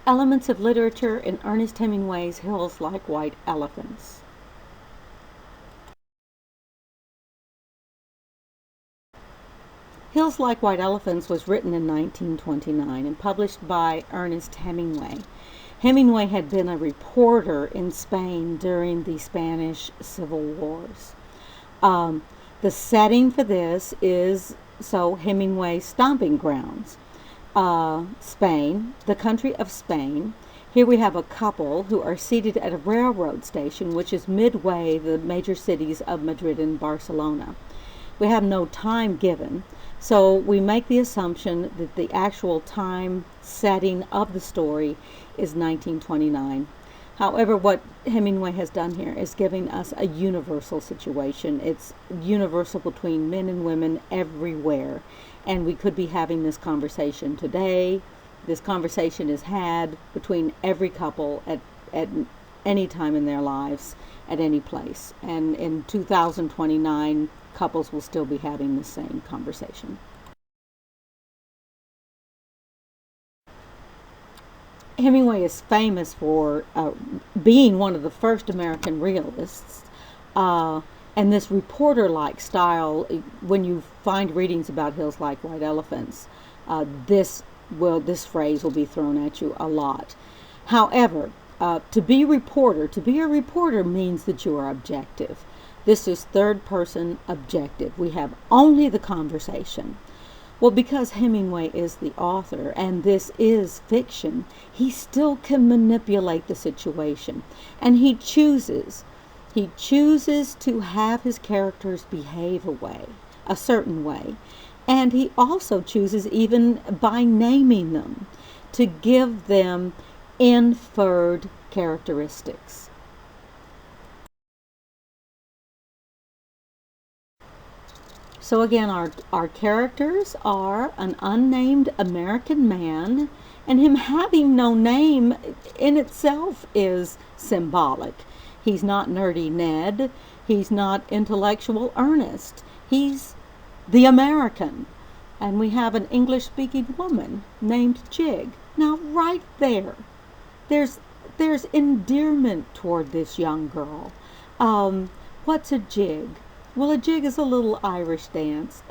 Elements of literature in Ernest Hemingway's Hills Like White Elephants. Hills Like White Elephants was written in 1929 and published by Ernest Hemingway. Hemingway had been a reporter in Spain during the Spanish Civil Wars. The setting for this is Hemingway's stomping grounds. Spain, the country of Spain. Here we have a couple who are seated at a railroad station, which is midway the major cities of Madrid and Barcelona. We have no time given, so we make the assumption that the actual time setting of the story is 1929. However, what Hemingway has done here is giving us a universal situation. It's universal between men and women everywhere. And we could be having this conversation today. This conversation is had between every couple at any time in their lives, at any place. And in 2029, couples will still be having the same conversation. Hemingway is famous for being one of the first American realists, and this reporter-like style. When you find readings about Hills Like White Elephants, this phrase will be thrown at you a lot. However, to be a reporter means that you are objective. This is third-person objective. We have only the conversation. Well, because Hemingway is the author and this is fiction, he still can manipulate the situation. And he chooses to have his characters behave a certain way. And he also chooses, even by naming them, to give them inferred characteristics. So again, our characters are an unnamed American man, and him having no name in itself is symbolic. He's not nerdy Ned. He's not intellectual Ernest. He's the American. And we have an English-speaking woman named Jig. Now right there's endearment toward this young girl. What's a jig? Well, a jig is a little Irish dance.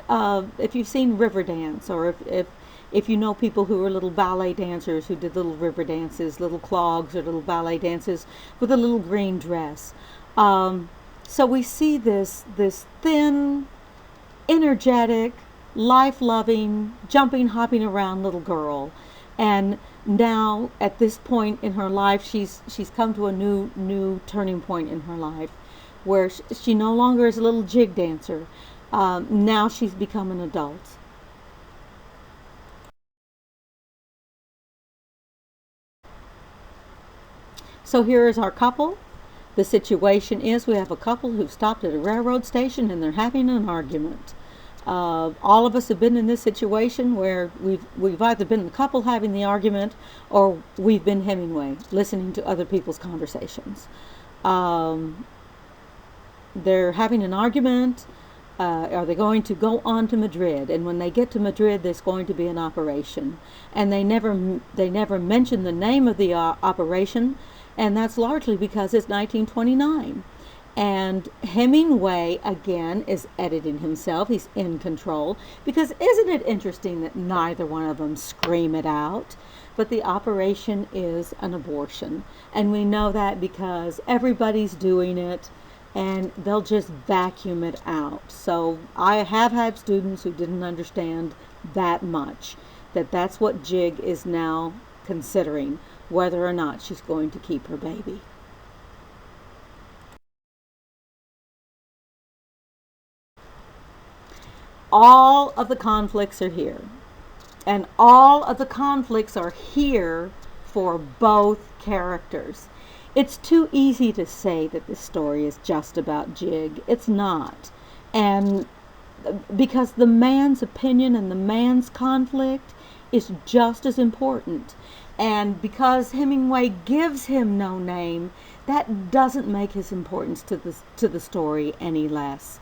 If you've seen Riverdance, or if you know people who are little ballet dancers who did little river dances, little clogs or little ballet dances with a little green dress. So we see this thin, energetic, life-loving, jumping, hopping around little girl. And now at this point in her life, she's come to a new turning point in her life, where she no longer is a little jig dancer. Now she's become an adult. So here is our couple. The situation is we have a couple who've stopped at a railroad station and they're having an argument. All of us have been in this situation where we've either been the couple having the argument, or we've been Hemingway listening to other people's conversations. They're having an argument. Are they going to go on to Madrid? And when they get to Madrid, there's going to be an operation. And they never mention the name of the operation, and that's largely because it's 1929. And Hemingway, again, is editing himself. He's in control. Because isn't it interesting that neither one of them scream it out? But the operation is an abortion. And we know that because everybody's doing it, and they'll just vacuum it out. So I have had students who didn't understand that much, that's what Jig is now considering, whether or not she's going to keep her baby. All of the conflicts are here. And all of the conflicts are here for both characters. It's too easy to say that this story is just about Jig. It's not. And because the man's opinion and the man's conflict is just as important. And because Hemingway gives him no name, that doesn't make his importance to the story any less.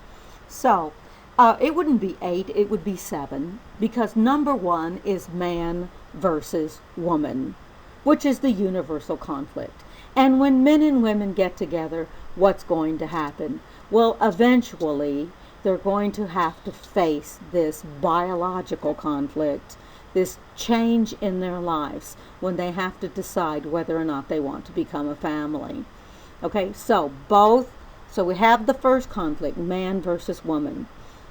So, it wouldn't be 8, it would be 7, because number 1 is man versus woman. which is the universal conflict. And when men and women get together, what's going to happen? Well, eventually, they're going to have to face this biological conflict, this change in their lives when they have to decide whether or not they want to become a family. Okay, so we have the first conflict, man versus woman.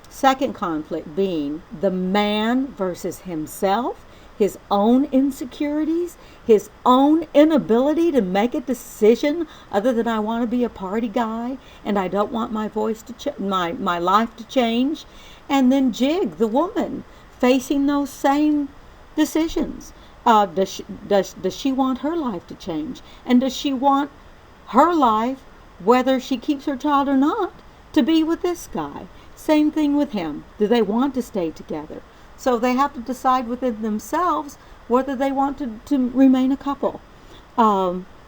Second conflict being the man versus himself, his own insecurities, his own inability to make a decision other than I want to be a party guy and I don't want my voice to my life to change. And then Jig, the woman, facing those same decisions. Does she want her life to change? And does she want her life, whether she keeps her child or not, to be with this guy? Same thing with him. Do they want to stay together? So they have to decide within themselves whether they want to remain a couple.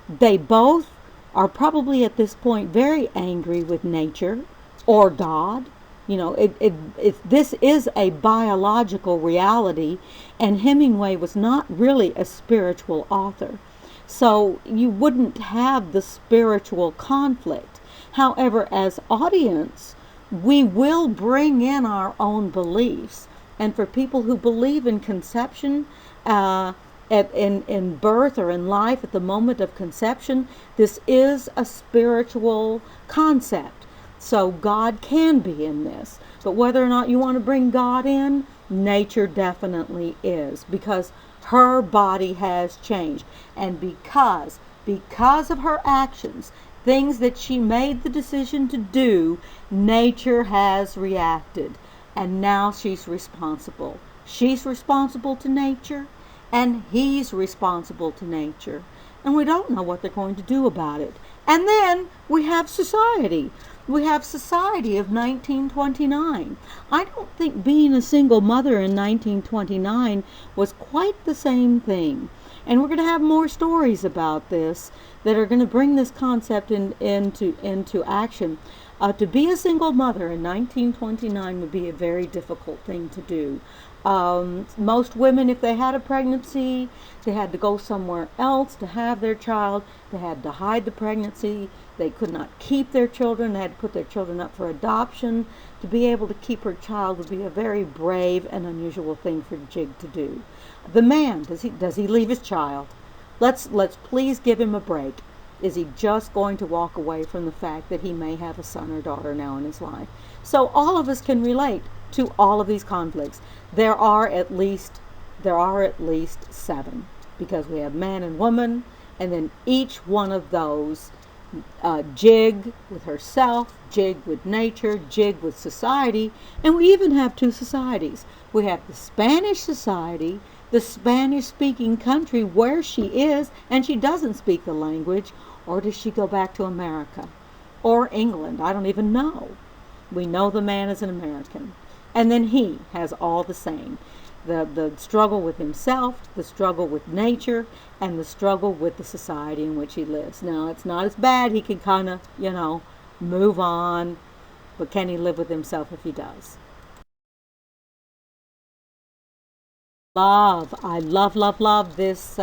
They both are probably at this point very angry with nature or God. You know, this is a biological reality, and Hemingway was not really a spiritual author. So you wouldn't have the spiritual conflict. However, as audience, we will bring in our own beliefs. And for people who believe in conception, in birth or in life at the moment of conception, this is a spiritual concept. So God can be in this. But whether or not you want to bring God in, nature definitely is, because her body has changed. And because of her actions, things that she made the decision to do, nature has reacted. And now she's responsible. She's responsible to nature, and he's responsible to nature. And we don't know what they're going to do about it. And then we have society. We have society of 1929. I don't think being a single mother in 1929 was quite the same thing. And we're going to have more stories about this that are going to bring this concept into action. To be a single mother in 1929 would be a very difficult thing to do. Most women, if they had a pregnancy, they had to go somewhere else to have their child. They had to hide the pregnancy. They could not keep their children. They had to put their children up for adoption. To be able to keep her child would be a very brave and unusual thing for Jig to do. The man, does he leave his child? Let's please give him a break. Is he just going to walk away from the fact that he may have a son or daughter now in his life? So all of us can relate to all of these conflicts. There are at least 7, because we have man and woman, and then each one of those, Jig with herself, Jig with nature, Jig with society, and we even have 2 societies. We have the Spanish society, the Spanish-speaking country where she is, and she doesn't speak the language. Or does she go back to America? Or England? I don't even know. We know the man is an American. And then he has all the same. The struggle with himself, the struggle with nature, and the struggle with the society in which he lives. Now, it's not as bad. He can kind of, move on. But can he live with himself if he does? I love this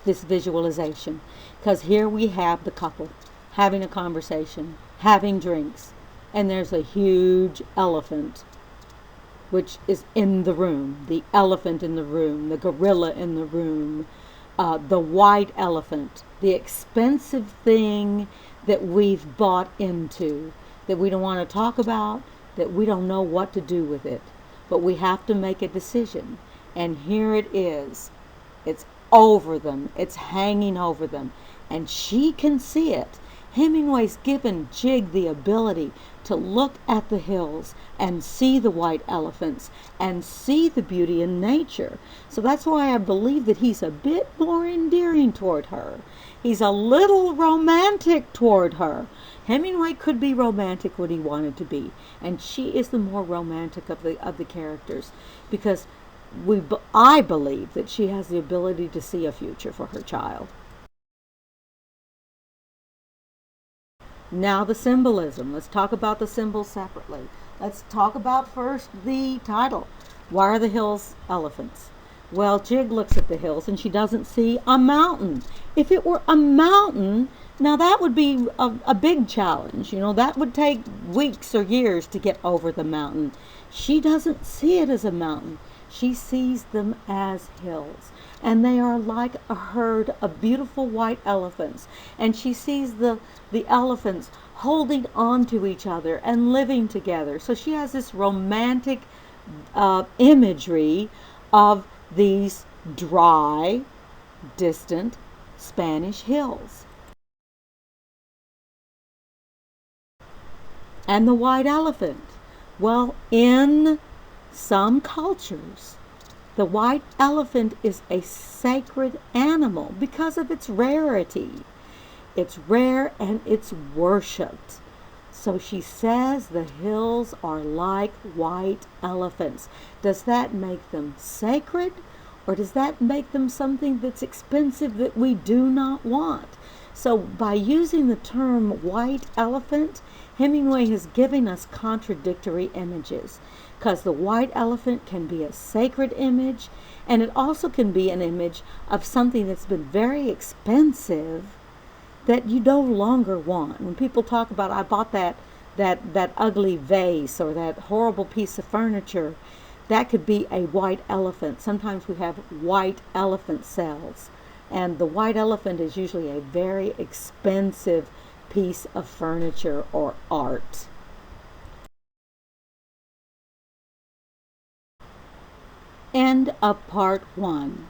visualization, because here we have the couple having a conversation, having drinks, and there's a huge elephant which is in the room, the elephant in the room, the gorilla in the room, the white elephant, the expensive thing that we've bought into, that we don't want to talk about, that we don't know what to do with it, but we have to make a decision. And here it is. It's over them. It's hanging over them. And she can see it. Hemingway's given Jig the ability to look at the hills and see the white elephants and see the beauty in nature. So that's why I believe that he's a bit more endearing toward her. He's a little romantic toward her. Hemingway could be romantic when he wanted to be, and she is the more romantic of the characters, because I believe that she has the ability to see a future for her child. Now the symbolism. Let's talk about the symbols separately. Let's talk about first the title. Why are the hills elephants? Well, Jig looks at the hills and she doesn't see a mountain. If it were a mountain, now that would be a big challenge. You know, that would take weeks or years to get over the mountain. She doesn't see it as a mountain. She sees them as hills. And they are like a herd of beautiful white elephants. And she sees the elephants holding on to each other and living together. So she has this romantic imagery of these dry, distant Spanish hills. And the white elephant. Well, in some cultures, the white elephant is a sacred animal because of its rarity. It's rare and it's worshipped. So she says the hills are like white elephants. Does that make them sacred, or does that make them something that's expensive that we do not want? So by using the term white elephant, Hemingway is giving us contradictory images, because the white elephant can be a sacred image, and it also can be an image of something that's been very expensive that you no longer want. When people talk about, I bought that ugly vase or that horrible piece of furniture, that could be a white elephant. Sometimes we have white elephant cells, and the white elephant is usually a very expensive piece of furniture or art. End of part 1.